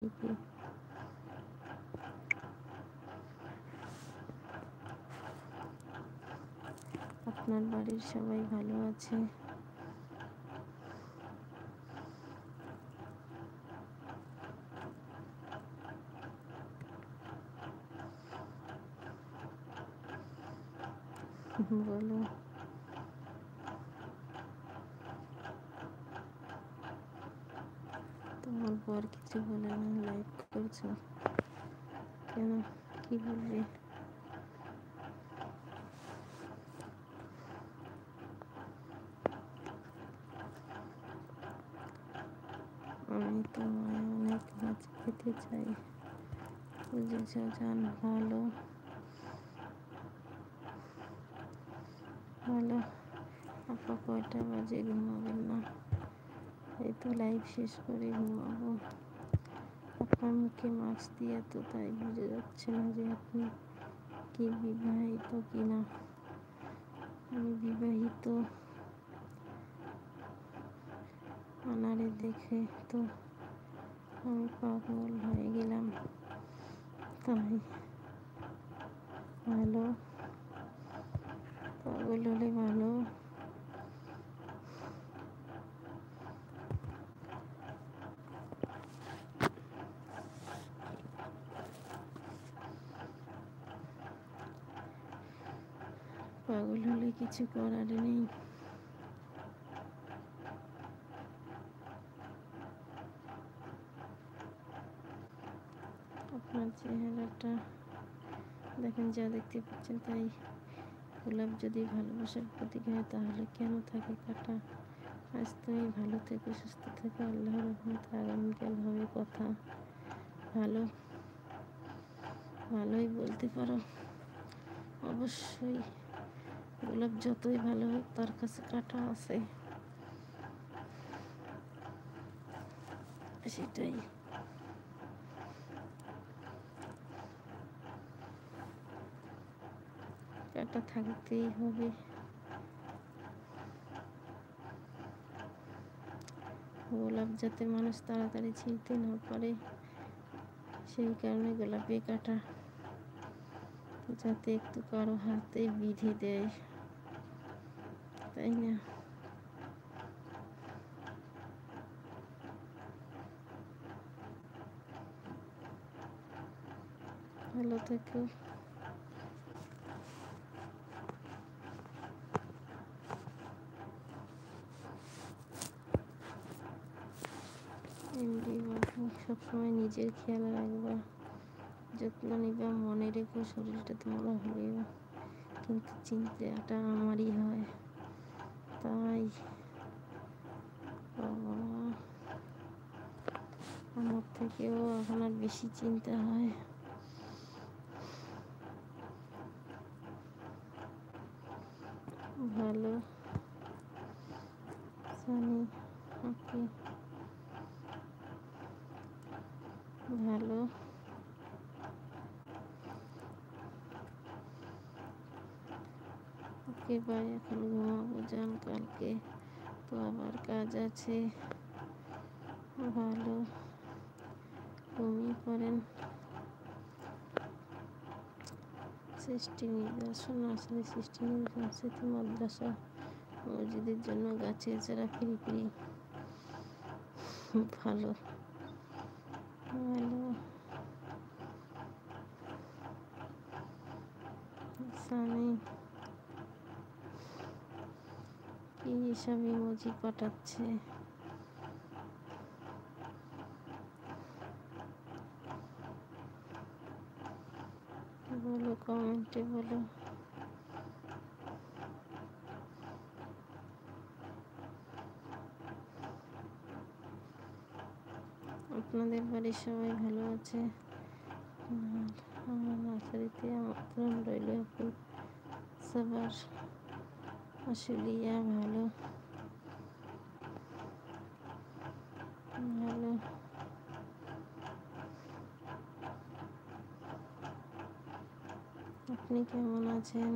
কি আপনার বাড়ির সবাই ভালো আছে? বলো। তোমার পর কিছু বলে না, লাইভ করছো কেন? কি বলবে? আমি তোমায় অনেক মাছ খেতে চাই, বুঝেছ জান? ভালো ভালো। আপা কয়টা বাজে ঘুমাবেন না? এই তো লাইভ শেষ করে ঘুমাবো। আপনার মুখে মাস্ক দিয়ে তো তাই বোঝা যাচ্ছে না যে আপনি কি বিবাহিত কিনা। আমি বিবাহিত। আনারে দেখে তো আমি পাগল হয়ে গেলাম। তাই ভালো, পাগল হলে ভালো। পাগল হলে কিছু করার নেই। আপনার চেহারাটা দেখেন, যা দেখতে পাচ্ছেন তাই। গোলাপ যদি ভালোবাসার প্রতীক হয় তাহলে কেন থাকে কাটা? আজ তুমি ভালো থেকো, সুস্থ থেকো, আল্লাহর রহমতে আগামীকাল হবে কথা। ভালো, ভালোই বলতে পারো অবশ্যই। গোলাপ যতই ভালো হোক তার কাছে কাটা আছে, সেটাই। কাটা থাকতেই হবে। গোলাপ যাতে মানুষ তাড়াতাড়ি ছিঁড়তে না পারে সেই কারণে গোলাপে কাটা, যাতে একটু কারো হাতে বিঁধে দেয়, তাই না? ভালো থেকো। এমডি বাবু, সবসময় নিজের খেয়াল রাখবা, যত্ন নিবা, মনে রেখো শরীরটা তোমার হলেও কিন্তু চিন্তাটা আমারই হয়। তাই বাবা, আমার থেকেও এখন আর বেশি চিন্তা হয়। ভালো জানি, ওকে ভালো। ওকে বাই, এখন ঘুমাবো যান, কালকে তো আবার কাজ আছে। ভালো, ঘুমিয়ে পড়েন। সৃষ্টি নিদর্শন আসলে সৃষ্টি নিদর্শন স্মৃতি মাদ্রাসা মসজিদের জন্য গাছে এছাড়া ফিরি ফিরি। ভালো ভালো। সানি কি সব ইমোজি পাঠাচ্ছে? বলো, কমেন্টে বলো। আপনাদের বাড়ির সবাই ভালো আছে? আমার নার্সারিতে আমন্ত্রণ রইল আপু। সবার আশুলিয়া। ভালো ভালো। আপনি কেমন আছেন?